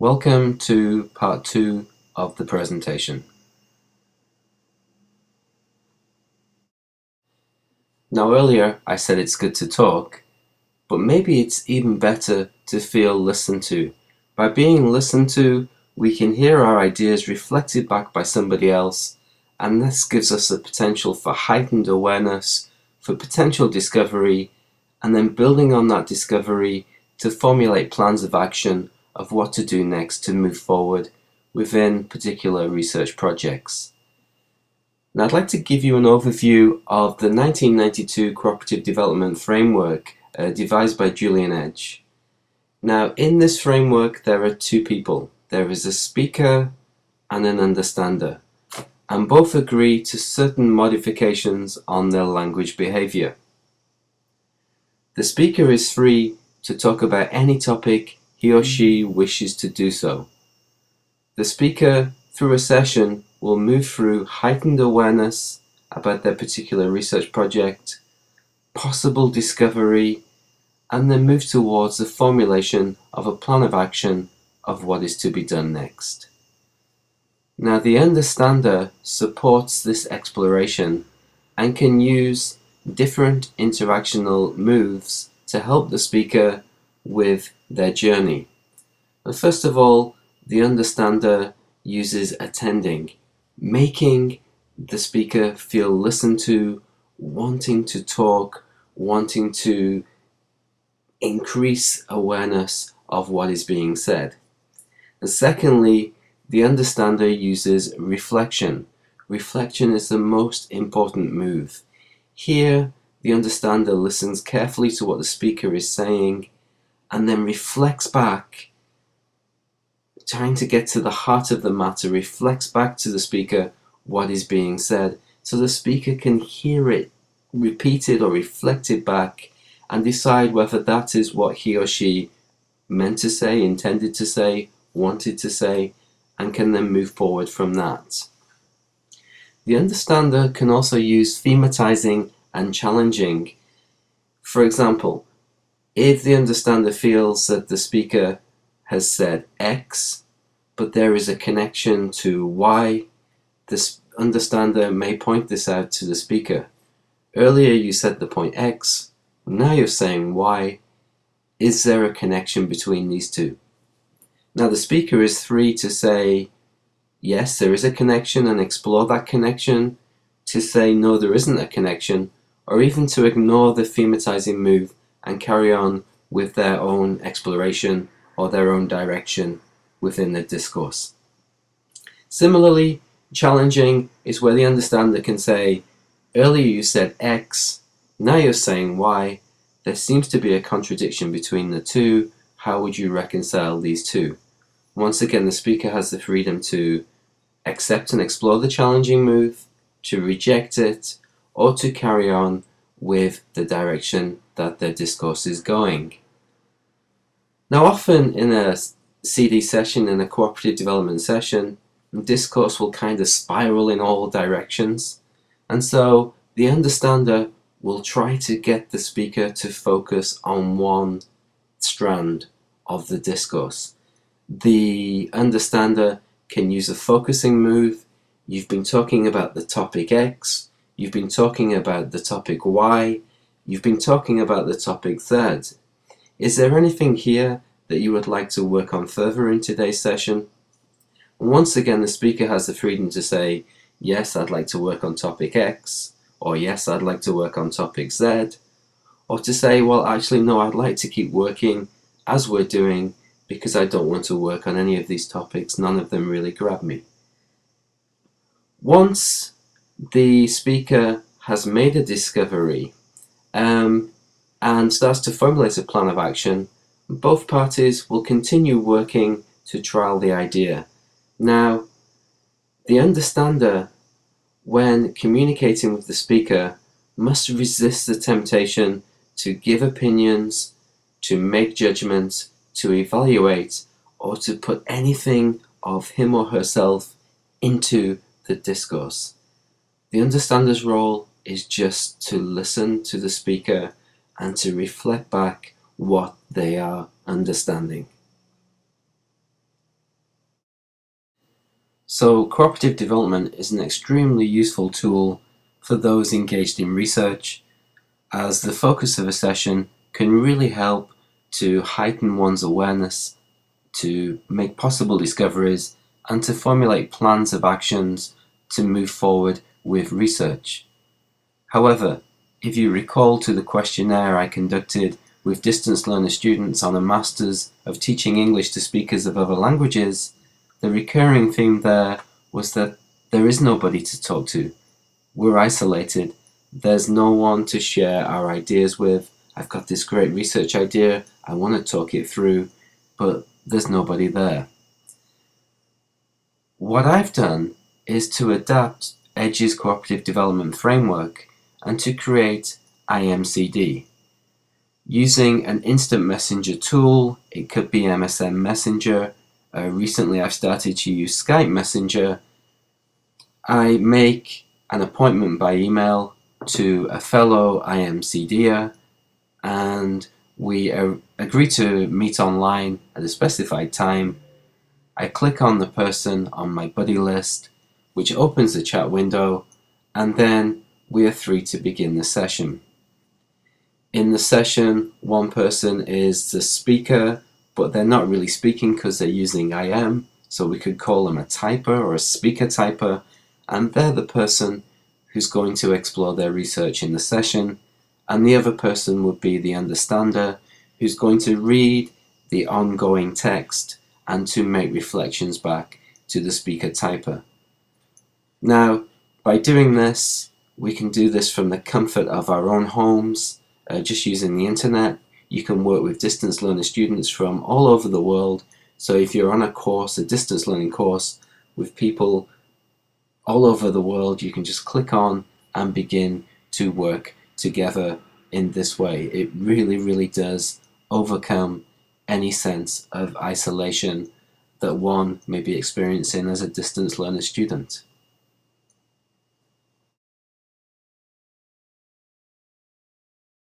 Welcome to part 2 of the presentation. Now earlier I said it's good to talk, but maybe it's even better to feel listened to. By being listened to, we can hear our ideas reflected back by somebody else, and this gives us the potential for heightened awareness, for potential discovery, and then building on that discovery to formulate plans of action of what to do next to move forward within particular research projects. Now I'd like to give you an overview of the 1992 Cooperative Development Framework devised by Julian Edges. Now in this framework there are two people. There is a speaker and an understander, and both agree to certain modifications on their language behavior. The speaker is free to talk about any topic he or she wishes to do so. The speaker, through a session, will move through heightened awareness about their particular research project, possible discovery, and then move towards the formulation of a plan of action of what is to be done next. Now the understander supports this exploration and can use different interactional moves to help the speaker with their journey. And first of all, the understander uses attending, making the speaker feel listened to, wanting to talk, wanting to increase awareness of what is being said. And secondly, the understander uses reflection. Reflection is the most important move. Here, the understander listens carefully to what the speaker is saying and then reflects back, trying to get to the heart of the matter, reflects back to the speaker what is being said, so the speaker can hear it repeated or reflected back and decide whether that is what he or she meant to say, intended to say, wanted to say, and can then move forward from that. The understander can also use thematizing and challenging. For example, if the understander feels that the speaker has said X, but there is a connection to Y, the understander may point this out to the speaker. Earlier you said the point X, now you're saying Y. Is there a connection between these two? Now the speaker is free to say, yes, there is a connection, and explore that connection, to say, no, there isn't a connection, or even to ignore the thematizing move and carry on with their own exploration or their own direction within the discourse. Similarly, challenging is where the understander can say, earlier you said X, now you're saying Y, there seems to be a contradiction between the two, how would you reconcile these two? Once again, the speaker has the freedom to accept and explore the challenging move, to reject it, or to carry on with the direction that their discourse is going. Now often in a CD session, in a cooperative development session, discourse will kind of spiral in all directions, and so the understander will try to get the speaker to focus on one strand of the discourse. The understander can use a focusing move. You've been talking about the topic X, you've been talking about the topic Y, you've been talking about the topic Z. Is there anything here that you would like to work on further in today's session? Once again, the speaker has the freedom to say, yes, I'd like to work on topic X, or yes, I'd like to work on topic Z, or to say, well, actually, no, I'd like to keep working as we're doing because I don't want to work on any of these topics, none of them really grab me. Once the speaker has made a discovery and starts to formulate a plan of action, both parties will continue working to trial the idea. Now, the understander, when communicating with the speaker, must resist the temptation to give opinions, to make judgments, to evaluate, or to put anything of him or herself into the discourse. The understander's role is just to listen to the speaker and to reflect back what they are understanding. So cooperative development is an extremely useful tool for those engaged in research, as the focus of a session can really help to heighten one's awareness, to make possible discoveries, and to formulate plans of actions to move forward with research. However, if you recall to the questionnaire I conducted with distance learner students on a Masters of Teaching English to Speakers of Other Languages, the recurring theme there was that there is nobody to talk to. We're isolated. There's no one to share our ideas with. I've got this great research idea. I want to talk it through, but there's nobody there. What I've done is to adapt Edges' Cooperative Development Framework and to create IMCD. Using an instant messenger tool, it could be MSN Messenger. Recently I've started to use Skype Messenger. I make an appointment by email to a fellow IMCDer, and we agree to meet online at a specified time. I click on the person on my buddy list, which opens the chat window, and then we are free to begin the session. In the session, one person is the speaker, but they're not really speaking because they're using IM, so we could call them a typer or a speaker typer, and they're the person who's going to explore their research in the session, and the other person would be the understander, who's going to read the ongoing text and to make reflections back to the speaker typer. Now, by doing this, we can do this from the comfort of our own homes, just using the internet. You can work with distance learner students from all over the world. So if you're on a course, a distance learning course with people all over the world, you can just click on and begin to work together in this way. It really, really does overcome any sense of isolation that one may be experiencing as a distance learner student.